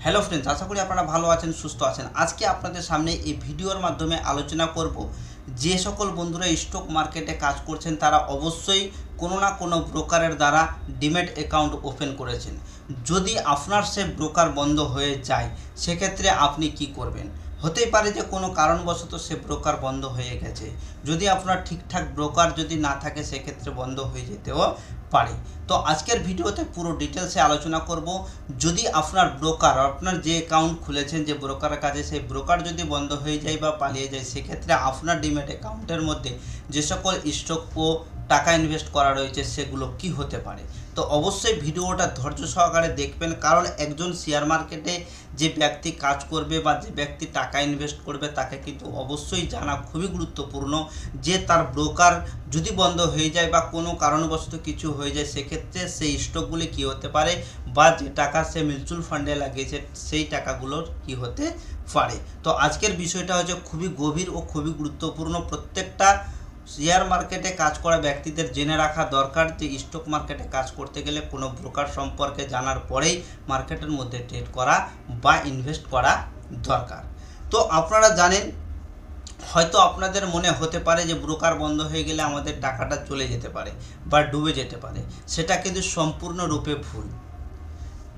Hello friends, আশা করি আপনারা ভালো আছেন, সুস্থ আছেন। আজকে আপনাদের সামনে এই ভিডিওর মাধ্যমে আলোচনা করব যে সকল বন্ধুরা স্টক মার্কেটে কাজ করছেন তারা অবশ্যই কোনো না কোনো ব্রোকারের দ্বারা ডিম্যাট অ্যাকাউন্ট ওপেন করেছেন। যদি আপনার সে ব্রোকার বন্ধ হয়ে যায় সেক্ষেত্রে আপনি কি করবেন। হতেই পারে যে কোনো কারণবশত সে ব্রোকার বন্ধ হয়ে গেছে। যদি আপনার ঠিকঠাক ব্রোকার যদি না থাকে সেক্ষেত্রে বন্ধ হয়ে যেতেও পারে। তো আজকের ভিডিওতে পুরো ডিটেলসে আলোচনা করব। যদি আপনার ব্রোকার, আপনার যে অ্যাকাউন্ট খুলেছেন যে ব্রোকারের কাছে, সেই ব্রোকার যদি বন্ধ হয়ে যায় বা পালিয়ে যায় সেক্ষেত্রে আপনার ডিম্যাট অ্যাকাউন্টের মধ্যে যে সকল স্টক ও টাকা ইনভেস্ট করা রয়েছে সেগুলো কি হতে পারে। তো অবশ্যই ভিডিওটা ধৈর্য সহকারে দেখবেন, কারণ একজন শেয়ার মার্কেটে যে ব্যক্তি কাজ করবে বা যে ব্যক্তি টাকা ইনভেস্ট করবে তাকে কিন্তু অবশ্যই জানা খুবই গুরুত্বপূর্ণ যে তার ব্রোকার যদি বন্ধ হয়ে যায় বা কোনো কারণবশত কিছু হয়ে যায় সেক্ষেত্রে সেই স্টকগুলি কী হতে পারে বা যে টাকা সে মিউচুয়াল ফান্ডে লাগিয়েছে সেই টাকাগুলোর কি হতে পারে। তো আজকের বিষয়টা হচ্ছে খুবই গভীর ও খুবই গুরুত্বপূর্ণ। প্রত্যেকটা শেয়ার মার্কেটে কাজ করা ব্যক্তিদের জেনে রাখা দরকার যে স্টক মার্কেটে কাজ করতে গেলে কোনো ব্রোকার সম্পর্কে জানার পরেই মার্কেটের মধ্যে ট্রেড করা বা ইনভেস্ট করা দরকার। তো আপনারা জানেন, হয়তো আপনাদের মনে হতে পারে যে ব্রোকার বন্ধ হয়ে গেলে আমাদের টাকাটা চলে যেতে পারে বা ডুবে যেতে পারে। সেটা কিন্তু সম্পূর্ণরূপে ভুল।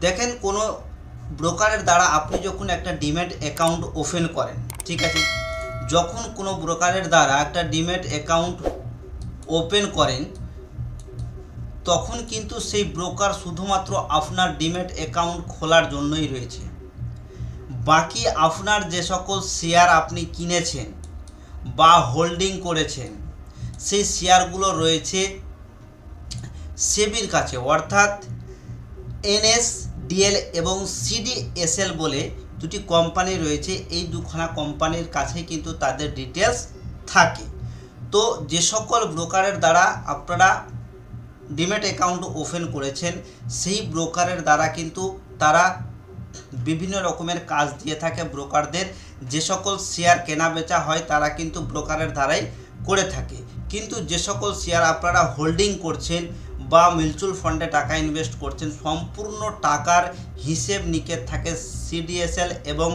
দেখেন, কোনো ব্রোকারের দ্বারা আপনি যখন একটা ডিম্যাট অ্যাকাউন্ট ওপেন করেন, ঠিক আছে, যখন কোনো ব্রোকারের দ্বারা একটা ডিম্যাট অ্যাকাউন্ট ওপেন করেন তখন কিন্তু সেই ব্রোকার শুধুমাত্র আপনার ডিম্যাট অ্যাকাউন্ট খোলার জন্যই রয়েছে। বাকি আপনার যে সকল শেয়ার আপনি কিনেছেন বা হোল্ডিং করেছেন সেই শেয়ারগুলো রয়েছে সেবির কাছে, অর্থাৎ এনএসডিএল এবং সিডিএসএল বলে দুটি কোম্পানি রয়েছে। এই দুখানা কোম্পানির কাছে কিন্তু তাদের ডিটেলস থাকে। তো যে সকল ব্রোকারের দ্বারা আপনারা ডিম্যাট অ্যাকাউন্ট ওপেন করেছেন সেই ব্রোকারের দ্বারা কিন্তু তারা বিভিন্ন রকমের কাজ দিয়ে থাকে ব্রোকারদের। যে সকল শেয়ার কেনা বেচা হয় তারা কিন্তু ব্রোকারের দ্বারাই করে থাকে। কিন্তু যে সকল শেয়ার আপনারা হোল্ডিং করছেন বা মিউচুয়াল ফান্ডে টাকা ইনভেস্ট করছেন সম্পূর্ণ টাকার হিসেব নিকেশ থাকে সিডিএসএল এবং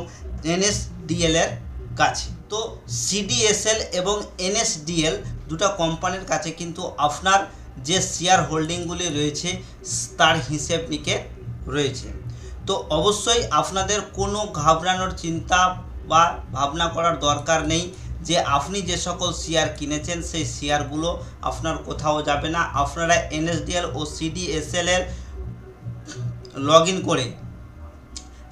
এনএসডিএল এর কাছে। তো সিডিএসএল এবং এনএসডিএল দুটো কোম্পানির কাছে কিন্তু আপনার যে শেয়ার হোল্ডিংগুলি রয়েছে তার হিসেব নিকেশ রয়েছে। তো অবশ্যই আপনাদের কোনো ঘাবড়ানোর চিন্তা বা ভাবনা করার দরকার নেই যে আপনি যে সকল শেয়ার কিনেছেন সেই শেয়ারগুলো আপনার কোথাও যাবে না। আপনারা এনএসডিএল ও সিডিএসএল এর লগ ইন করে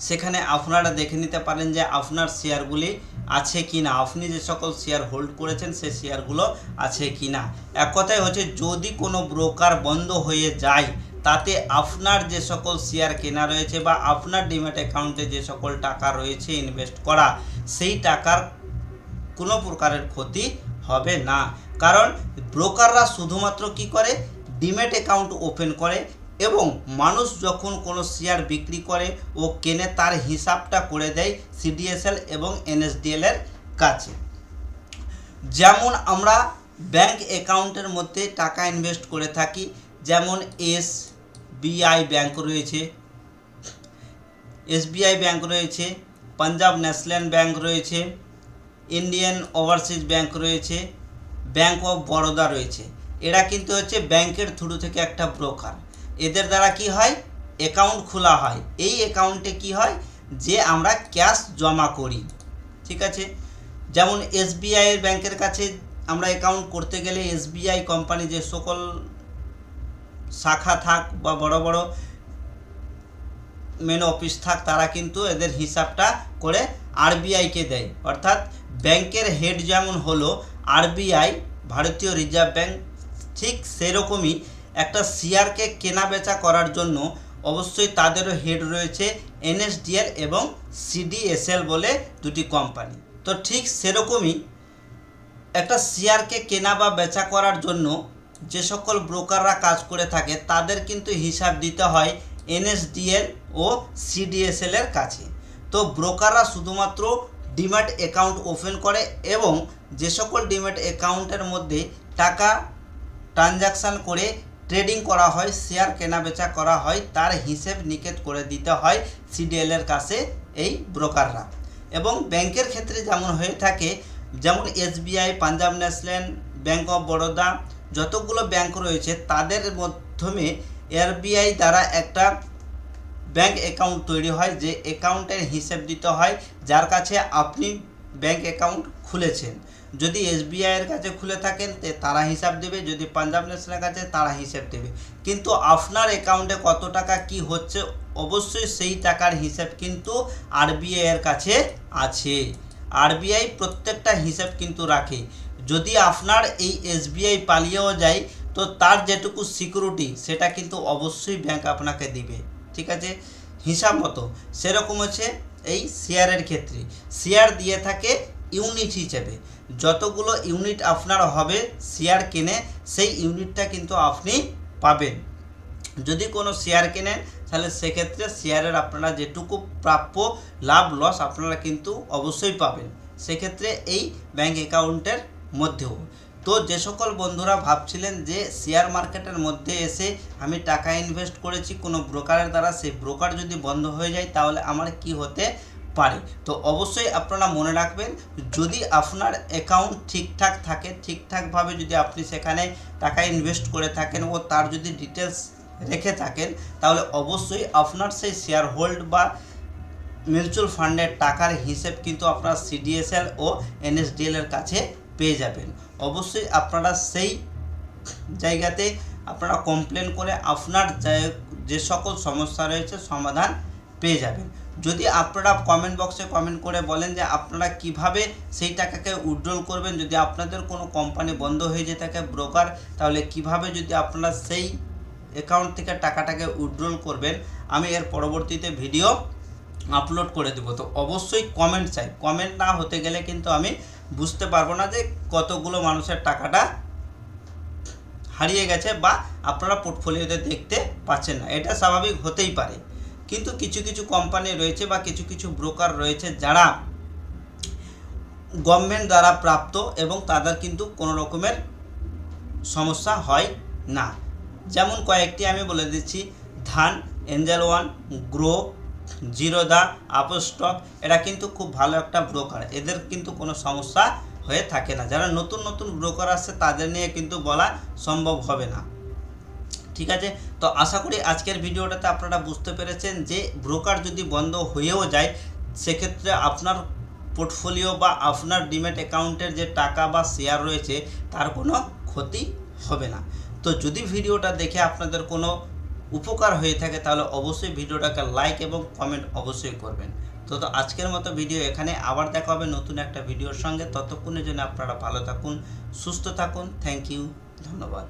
সেখানে আপনারা দেখে নিতে পারেন যে আপনার শেয়ারগুলি আছে কি না, আপনি যে সকল শেয়ার হোল্ড করেছেন সেই শেয়ারগুলো আছে কি না। এক কথায় হচ্ছে, যদি কোনো ব্রোকার বন্ধ হয়ে যায় তাতে আপনার যে সকল শেয়ার কেনা রয়েছে বা আপনার ডিম্যাট অ্যাকাউন্টে যে সকল টাকা রয়েছে ইনভেস্ট করা সেই টাকার কোনো প্রকারের ক্ষতি হবে না। কারণ ব্রোকাররা শুধুমাত্র কি করে, ডিম্যাট অ্যাকাউন্ট ওপেন করে এবং মানুষ যখন কোনো শেয়ার বিক্রি করে ও কেনে তার হিসাবটা করে দেয় সিডিএসএল এবং এনএসডিএল এর কাছে। যেমন আমরা ব্যাংক অ্যাকাউন্টের মধ্যে টাকা ইনভেস্ট করে থাকি, যেমন এসবিআই ব্যাংক রয়েছে, এসবিআই ব্যাংক রয়েছে, পাঞ্জাব ন্যাশনাল ব্যাংক রয়েছে, ইন্ডিয়ান ওভারসিজ ব্যাংক রয়েছে, ব্যাংক অফ বরোদা রয়েছে। এরা কিন্তু হচ্ছে ব্যাংকের থ্রু থেকে একটা ব্রোকার। এদের দ্বারা কি হয়, অ্যাকাউন্ট খোলা হয়। এই অ্যাকাউন্টে কি হয় যে আমরা ক্যাশ জমা করি, ঠিক আছে। যেমন এসবিআই এর ব্যাংকের কাছে আমরা অ্যাকাউন্ট করতে গেলে এসবিআই কোম্পানি যে সকল শাখা থাক বা বড় বড় মেন অফিস থাক তারা কিন্তু এদের হিসাবটা করে আরবিআইকে দেয়। অর্থাৎ ব্যাংকের হেড যেমন হলো আরবিআই, ভারতীয় রিজার্ভ ব্যাংক, ঠিক সেরকমই একটা শেয়ারকে কেনা বেচা করার জন্য অবশ্যই তাদেরও হেড রয়েছে এনএসডিএল এবং সিডিএসএল বলে দুটি কোম্পানি। তো ঠিক সেরকমই একটা শেয়ারকে কেনা বা বেচা করার জন্য যে সকল ব্রোকাররা কাজ করে থাকে তাদের কিন্তু হিসাব দিতে হয় এনএসডিএল ও সিডিএসএল এর কাছে। তো ব্রোকাররা শুধুমাত্র ডিম্যাট অ্যাকাউন্ট ওপেন করে এবং যে সকল ডিম্যাট অ্যাকাউন্টের মধ্যে টাকা ট্রানজাকশান করে ট্রেডিং করা হয়, শেয়ার কেনাবেচা করা হয়, তার হিসেব নিকেট করে দিতে হয় সিডিএলের কাছে এই ব্রোকাররা। এবং ব্যাংকের ক্ষেত্রে যেমন হয়ে থাকে, যেমন SBI, Punjab national bank of Baroda, যতগুলো ব্যাংক রয়েছে তাদের মাধ্যমে আরবিআই দ্বারা একটা ব্যাংক অ্যাকাউন্ট তৈরি হয়, যে অ্যাকাউন্টের হিসেব দিতে হয় যার কাছে আপনি ব্যাংক অ্যাকাউন্ট খুলেছেন। যদি এসবিআইয়ের কাছে খুলে থাকেন তারা হিসাব দেবে, যদি পাঞ্জাব ন্যাশনালের কাছে তারা হিসাব দেবে, কিন্তু আপনার অ্যাকাউন্টে কত টাকা কি হচ্ছে অবশ্যই সেই টাকার হিসাব কিন্তু আরবিআইয়ের কাছে আছে। আরবিআই প্রত্যেকটা হিসাব কিন্তু রাখে। যদি আপনার এই এসবিআই পালিয়েও যায় তো তার যেটুকু সিকিউরিটি সেটা কিন্তু অবশ্যই ব্যাংক আপনাকে দিবে, ঠিক আছে, হিসাব মতো। সেরকম হচ্ছে এই শেয়ারের ক্ষেত্রে, শেয়ার দিয়ে থাকে ইউনিট হিসেবে। যতগুলো ইউনিট আপনার হবে শেয়ার কিনে, সেই ইউনিটটা কিন্তু আপনি পাবেন। যদি কোনো শেয়ার কেনেন তাহলে সেক্ষেত্রে শেয়ারের আপনারা যেটুকু প্রাপ্য লাভ লস আপনারা কিন্তু অবশ্যই পাবেন, সেক্ষেত্রে এই ব্যাংক অ্যাকাউন্টের মধ্যেও। তো যে সকল বন্ধুরা ভাবছিলেন যে শেয়ার মার্কেটের মধ্যে এসে আমি টাকা ইনভেস্ট করেছি কোনো ব্রোকারের দ্বারা, সেই ব্রোকার যদি বন্ধ হয়ে যায় তাহলে আমার কি হতে পারে, তো অবশ্যই আপনারা মনে রাখবেন, যদি আপনার অ্যাকাউন্ট ঠিকঠাক থাকে, ঠিকঠাকভাবে যদি আপনি সেখানে টাকা ইনভেস্ট করে থাকেন ও তার যদি ডিটেলস রেখে থাকেন, তাহলে অবশ্যই আপনার সেই শেয়ার হোল্ড বা মিউচুয়াল ফান্ডের টাকার হিসেব কিন্তু আপনার সিডিএসএল ও এনএসডিএল এর কাছে পেয়ে যাবেন। অবশ্যই আপনারা সেই জায়গাতে আপনারা কমপ্লেন করে আপনার যে সকল সমস্যা রয়েছে সমাধান পেয়ে যাবেন। যদি আপনারা কমেন্ট বক্সে কমেন্ট করে বলেন যে আপনারা কিভাবে সেই টাকাকে উইথড্রল করবেন, যদি আপনাদের কোনো কোম্পানি বন্ধ হয়ে যেতে থাকে ব্রোকার, তাহলে কিভাবে যদি আপনারা সেই অ্যাকাউন্ট থেকে টাকাটাকে উইথড্রল করবেন, আমি এর পরবর্তীতে ভিডিও আপলোড করে দেবো। তো অবশ্যই কমেন্ট চাই, কমেন্ট না হতে গেলে কিন্তু আমি বুঝতে পারবো না যে কতগুলো মানুষের টাকাটা হারিয়ে গেছে বা আপনারা পোর্টফোলিওতে দেখতে পাচ্ছেন না, এটা স্বাভাবিক হতেই পারে। কিন্তু কিছু কিছু কোম্পানি রয়েছে বা কিছু কিছু ব্রোকার রয়েছে যারা গভর্নমেন্ট দ্বারা প্রাপ্ত এবং তাদের কিন্তু কোনো রকমের সমস্যা হয় না। যেমন কয়েকটি আমি বলে দিচ্ছি, ধান, Angel one, grow, Zerodha, Upstox, এরা কিন্তু খুব ভালো একটা ব্রোকার, এদের কিন্তু কোনো সমস্যা হয়ে থাকে না। যারা নতুন নতুন ব্রোকার আসছে তাদের নিয়ে কিন্তু বলা সম্ভব হবে না, ঠিক আছে। তো আশা করি আজকের ভিডিওটাতে আপনারা বুঝতে পেরেছেন যে ব্রোকার যদি বন্ধ হয়েও যায় সেক্ষেত্রে আপনার পোর্টফোলিও বা আপনার ডিম্যাট অ্যাকাউন্টের যে টাকা বা শেয়ার রয়েছে তার কোনো ক্ষতি হবে না। তো যদি ভিডিওটা দেখে আপনাদের কোনো উপকার হয়ে থাকে তাহলে অবশ্যই ভিডিওটাকে লাইক এবং কমেন্ট অবশ্যই করবেন। তো আজকের মতো ভিডিও এখানে, আবার দেখা হবে নতুন একটা ভিডিওর সঙ্গে। ততক্ষণের জন্য আপনারা ভালো থাকুন, সুস্থ থাকুন। থ্যাংক ইউ, ধন্যবাদ।